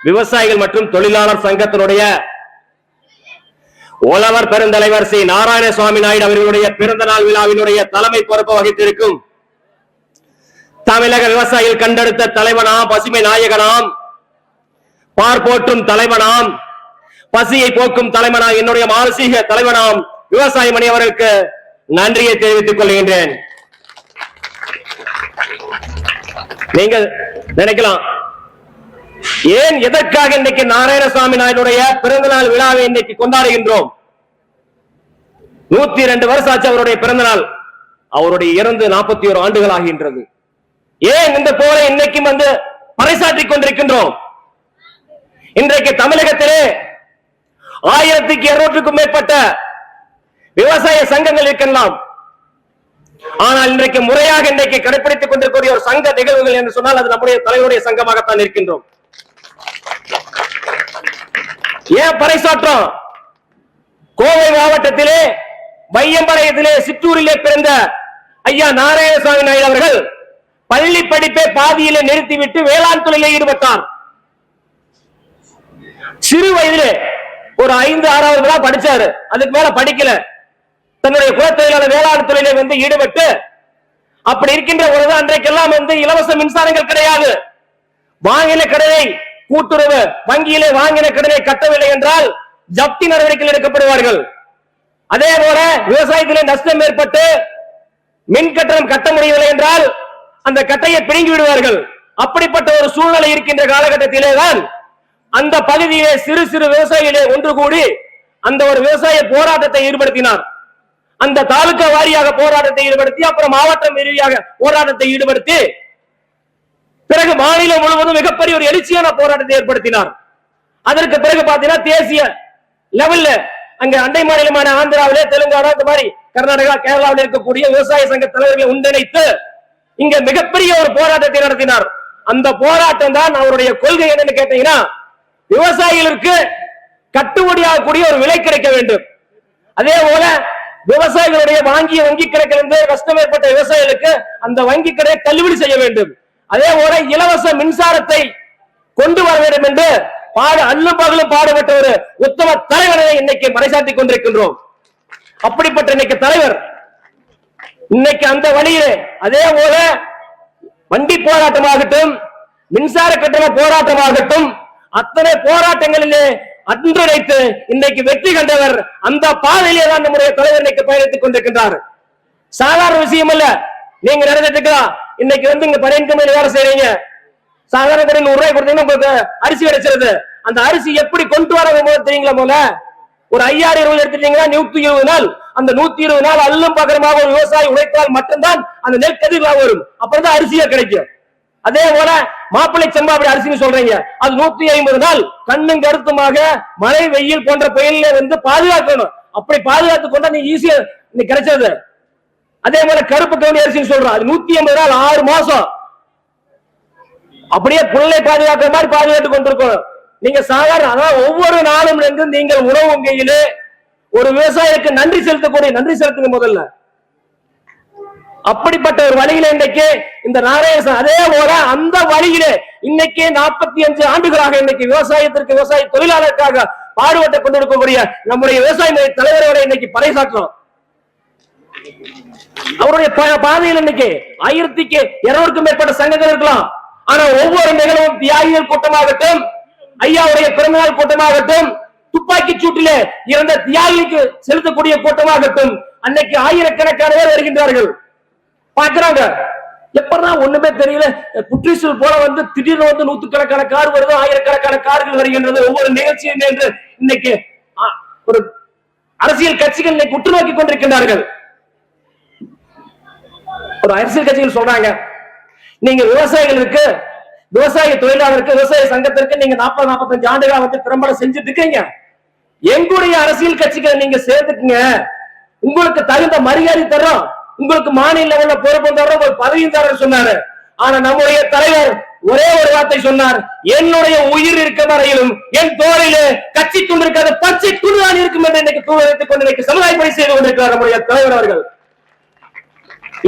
விவசாயிகள் மற்றும் தொழிலாளர் சங்கத்தினுடைய உழவர் பெருந்தலைவர் சி நாராயணசுவாமி நாயுடு அவர்களுடைய பிறந்த நாள் விழாவினுடைய தலைமை பொறுப்பு வகித்திருக்கும் தமிழக விவசாயிகள் கண்டெடுத்த தலைவனாம், பசுமை நாயகனாம், பார்ப்போற்றும் தலைவனாம், பசியை போக்கும் தலைவனாம், என்னுடைய மானசீக தலைவனாம் விவசாய மணி அவர்களுக்கு நன்றியை தெரிவித்துக் கொள்கின்றேன். நீங்கள் நினைக்கலாம், ஏன் எதற்காக இன்னைக்கு நாராயணசுவாமி நாயுடைய பிறந்த நாள் விழாவை இன்னைக்கு கொண்டாடுகின்றோம்? 102 வருஷம் ஆச்சு அவருடைய பிறந்த நாள். அவருடைய இறந்து 41 ஆண்டுகள் ஆகின்றது. ஏன் இந்த போரை இன்னைக்கும் பறைசாற்றிக் கொண்டிருக்கின்றோம்? இன்றைக்கு தமிழகத்திலே 1200க்கும் மேற்பட்ட விவசாய சங்கங்கள் இருக்கலாம். ஆனால் இன்றைக்கு முறையாக இன்றைக்கு கடைபிடித்துக் கொண்டிருக்கிற ஒரு சங்க நிகழ்வுகள் என்று சொன்னால் அது நம்முடைய தலைவருடைய சங்கமாகத்தான் இருக்கின்றோம். ஏன் பறைசாற்றம்? கோவை மாவட்டத்திலே வையம்பாளையத்திலே சிற்றூரிலே பிறந்த ஐயா நாராயணசுவாமி நாயுடு அவர்கள் பள்ளி படிப்பை பாதியிலே நிறுத்திவிட்டு வேளாண் தொழிலில் ஈடுபட்டார். சிறு வயதிலே ஒரு 5-6வது தான் படிச்சாரு, அதுக்கு மேல படிக்கல. தன்னுடைய குலத்தொழிலாளர் வேளாண் தொழிலை ஈடுபட்டு அப்படி இருக்கின்ற பொழுது அன்றைக்கெல்லாம் இலவச மின்சாரங்கள் கிடையாது. வாங்கின கடனை கூட்டுறவு வங்கியிலே வாங்கின கடனை கட்டவில்லை என்றால் ஜப்தி நடவடிக்கைகள் எடுக்கப்படுவார்கள். அதே போல விவசாயத்திலே நஷ்டம் ஏற்பட்டு மின் கட்டணம் கட்ட முடியவில்லை என்றால் அந்த கட்டையை பிடுங்கி விடுவார்கள். அப்படிப்பட்ட ஒரு சூழ்நிலை இருக்கின்ற காலகட்டத்திலே தான் அந்த பகுதியிலே சிறு சிறு விவசாயிகளே ஒன்று கூடி அந்த ஒரு விவசாய போராட்டத்தை ஈடுபடுத்தினார். அந்த தாலுகா வாரியாக போராட்டத்தை ஈடுபடுத்தி அப்புறம் மாவட்டம் ரீதியாக போராட்டத்தை ஈடுபடுத்தி பிறகு மாநிலம் முழுவதும் மிகப்பெரிய ஒரு எழுச்சியான போராட்டத்தை ஏற்படுத்தினார். அதற்கு பிறகு பாத்தீங்கன்னா தேசிய லெவல்ல அங்க அண்டை மாநிலமான ஆந்திராவிலே, தெலுங்கானா, இந்த மாதிரி கர்நாடகா, கேரளாவில் இருக்கக்கூடிய விவசாய சங்க தலைவர்களை ஒன்றிணைத்து இங்க மிகப்பெரிய ஒரு போராட்டத்தை நடத்தினார். அந்த போராட்டம் தான் அவருடைய கொள்கை என்னன்னு கேட்டீங்கன்னா, விவசாயிகளுக்கு கட்டுப்படியாகக்கூடிய ஒரு விலை கிடைக்க வேண்டும். அதே போல விவசாயிகளுடைய வாங்கிய வங்கி கணக்கிலிருந்து கஷ்டம் ஏற்பட்ட விவசாயிகளுக்கு அந்த வங்கி கடையை தள்ளுபடி செய்ய வேண்டும். அதே போல இலவச மின்சாரத்தை கொண்டு வர வேண்டும் என்று அல்லும் பகலும் பாடுபட்ட ஒரு உத்தம தலைவரை இன்னைக்கு பறைசாற்றிக் கொண்டிருக்கின்றோம். அப்படிப்பட்ட இன்னைக்கு தலைவர் இன்னைக்கு அந்த வழியிலே அதே போல வண்டி போராட்டமாகட்டும், மின்சார கட்டண போராட்டமாகட்டும், அத்தனை போராட்டங்களிலே அன்றைத்து இன்னைக்கு வெற்றி கண்டவர். அந்த பாதையிலே தான் நம்முடைய தலைவர் இன்னைக்கு பயணித்துக் கொண்டிருக்கின்றார். சாதாரண விஷயம் அல்ல. நீங்க நினைச்சிட்டு இன்னைக்கு இங்க பணியின் கம்பெனி வேலை செய்றீங்க, சாதாரண கடையில் 100 ரூபாய் கொடுத்தீங்கன்னா உங்களுக்கு அரிசி கிடைச்சிருது. அந்த அரிசி எப்படி கொண்டு வர தெரியுங்களா? போல ஒரு 5000 ரூபாய் எடுத்துட்டீங்கன்னா 120 நாள், அந்த 120 நாள் அல்லும் பகரமாக ஒரு விவசாயி உழைத்தால் மட்டும்தான் அந்த நெல் கதிர்களாக வரும். அப்புறம் தான் அரிசியா கிடைக்கும். அதே போல மாப்பிள்ளை செம்பா அப்படி அரிசின்னு சொல்றீங்க, அது 150 நாள் கண்ணும் கருத்துமாக மழை வெயில் போன்ற புயலில் பாதுகாக்கணும். அப்படி பாதுகாத்து கொண்டா நீ ஈஸியா கிடைச்சது. அதே போல கருப்பு கவுனி அரிசின்னு சொல்றோம், அது 150 நாள் 6 மாசம் அப்படியே புல்லை பாதுகாக்கிற மாதிரி பாதுகாத்து கொண்டிருக்கணும். நீங்க சாதாரண அதாவது ஒவ்வொரு நாளும் நீங்கள் உணவு வங்கியிலே ஒரு விவசாயிக்கு நன்றி செலுத்தக்கூடிய நன்றி செலுத்துங்க முதல்ல. அப்படிப்பட்ட ஒரு வழியில இன்னைக்கு இந்த நாராயணன் அதே போல அந்த வழியிலே இன்னைக்கு 45 ஆண்டுகளாக இன்னைக்கு விவசாயத்திற்கு விவசாய தொழிலாளருக்காக பாடுபட்டுக் கொண்டிருக்கக்கூடிய நம்முடைய விவசாய தலைவரோட இன்னைக்கு பறைசாற்றோம். அவருடைய பாதையில் இன்னைக்கு 1200க்கும் மேற்பட்ட சங்கங்கள் இருக்கலாம். ஆனா ஒவ்வொரு நிகழ்வும் தியாகிகள் கூட்டமாகட்டும், ஐயாவுடைய பிறந்தநாள் கூட்டமாகட்டும், துப்பாக்கி சூட்டிலே இறந்த தியாகிக்கு செலுத்தக்கூடிய கூட்டமாகட்டும், அன்னைக்கு ஆயிரக்கணக்கான பேர் வருகின்றார்கள். பாக்குறாங்க எப்பதான் ஒண்ணுமே தெரியல. புற்றுச்சூழல் போல திடீர்னு நூற்றுக்கணக்கான கார் வருது, ஆயிரக்கணக்கான கார்கள் வருகின்றது. ஒவ்வொரு நிகழ்ச்சியும் என்று இன்னைக்கு ஒரு அரசியல் கட்சிகள் இன்னைக்கு உற்று நோக்கி கொண்டிருக்கின்றார்கள். ஒரு அரசியல் கட்சிகள் சொல்றாங்க, நீங்க விவசாயிகளுக்கு, விவசாய தொழிலாளருக்கு, விவசாய சங்கத்திற்கு நீங்க 40-45 ஆண்டுகளா திறம்பட செஞ்சுட்டு இருக்கீங்க. எங்களுடைய அரசியல் கட்சிகளை நீங்க சேர்த்துக்குங்க, உங்களுக்கு தகுந்த மரியாதை தர்றோம், உங்களுக்கு மாநில லெவல்ல பொறுப்பு தர்றோம், ஒரு பதவியும் தர்றோம் சொன்னாரு. ஆனா நம்முடைய தலைவர் ஒரே ஒரு வார்த்தை சொன்னார், என்னுடைய உயிர் இருக்க வரையிலும் என் தோளிலே கட்சி கொண்டிருக்காத பச்சை துணிதான் இருக்கும் என்று இன்னைக்கு தூவதைத்துக் கொண்டு இன்னைக்கு சமுதாய பணி செய்து கொண்டிருக்கிறார் நம்முடைய தலைவர் அவர்கள்.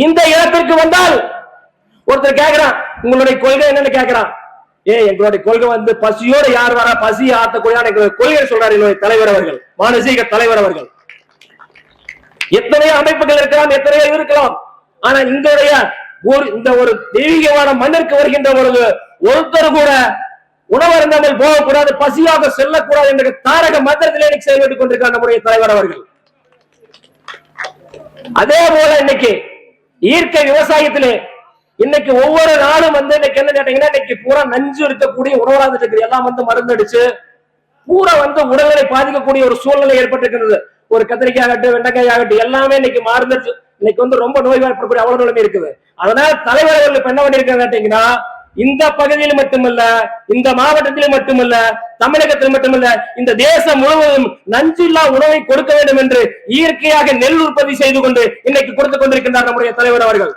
இந்த இடத்திற்கு வந்தால் ஒருத்தர் கேட்கிறான், உங்களுடைய கொள்கை என்னன்னு கேட்கிறான். எங்களுடைய கொள்கை வந்து பசியோடு யார் வரா பசியை ஆத்தக்கூடிய கொள்கை சொல்றாரு என்னுடைய தலைவர் அவர்கள், மானசீக தலைவர் அவர்கள். எத்தனையோ அமைப்புகள் இருக்கலாம், எத்தனையோ இருக்கலாம். ஆனா இந்த ஒரு தெய்வீகமான மண்ணிற்கு வருகின்ற பொழுது ஒருத்தர் கூட உணவருந்தாமல் போகக்கூடாது, பசியாக செல்லக்கூடாது என்ற தாரக மந்திரத்திலே செயல்பட்டுக் கொண்டிருக்கிறார் நம்முடைய தலைவர் அவர்கள். அதே போல இன்னைக்கு இயற்கை விவசாயத்திலே இன்னைக்கு ஒவ்வொரு நாளும் வந்து இன்னைக்கு என்ன கேட்டீங்கன்னா இன்னைக்கு பூரா நஞ்சு இருக்கக்கூடிய உணவராக இருக்கு, எல்லாம் வந்து மருந்து அடிச்சு பூரா வந்து உடல்நிலை பாதிக்கக்கூடிய ஒரு சூழ்நிலை ஏற்பட்டிருக்கிறது. ஒரு கத்திரிக்காய் ஆகட்டும், வெண்டைக்காய் ஆகட்டும், எல்லாமே இன்னைக்கு மாறுந்து இன்னைக்கு வந்து ரொம்ப நோய்வாய்ப்படக்கூடிய அவ்வளவு நிலைமை இருக்குது. அதனால தலைவர்கள் இப்ப என்ன பண்ணிருக்காங்க கேட்டீங்கன்னா, இந்த பகுதியில் மட்டுமல்ல, இந்த மாவட்டத்தில் மட்டுமல்ல, தமிழகத்தில் மட்டுமல்ல, இந்த தேசம் முழுவதும் நஞ்சில்லா உணவை கொடுக்க வேண்டும் என்று இயற்கையாக நெல் உற்பத்தி செய்து கொண்டு இன்னைக்கு கொடுத்துக் கொண்டிருக்கின்றார் நம்முடைய தலைவர் அவர்கள்.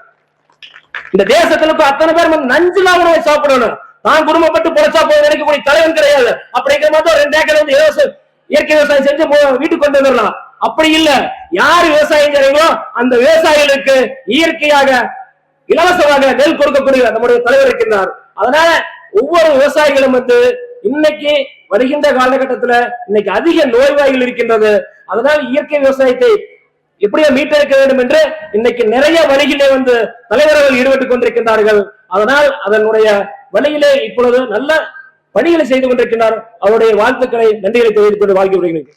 இந்த தேசத்திற்கு அத்தனை பேர் நஞ்சில்லா உணவை சாப்பிடணும், தான் குடும்பப்பட்டு பொழைச்சா போய் நினைக்கக்கூடிய தலைவன் கிடையாது. அப்படிங்கிற மாதிரி 2 ஏக்கர் வந்து இயற்கை விவசாயம் செஞ்சு வீட்டுக்கு கொண்டு வந்துடலாம். அப்படி இல்ல, யார் விவசாயம் செய்றீங்களோ அந்த விவசாயிகளுக்கு இயற்கையாக இலவசமாக நெல் கொடுக்கக்கூடிய நம்முடைய தலைவர் இருக்கின்றார். அதனால ஒவ்வொரு விவசாயிகளும் வந்து இன்னைக்கு வருகின்ற காலகட்டத்தில் இன்னைக்கு அதிக நோய்வாய்கள் இருக்கின்றது. அதனால் இயற்கை விவசாயத்தை எப்படியோ மீட்டெடுக்க வேண்டும் என்று இன்னைக்கு நிறைய வழியிலே வந்து தலைவர்கள் ஈடுபட்டுக் கொண்டிருக்கின்றார்கள். அதனால் அதனுடைய வழியிலே இப்பொழுது நல்ல பணிகளை செய்து கொண்டிருக்கிறார். அவருடைய வாழ்த்துக்களை நன்றிகளை தெரிவித்துக் கொண்டு வாழ்க்கை வருகிறேன்.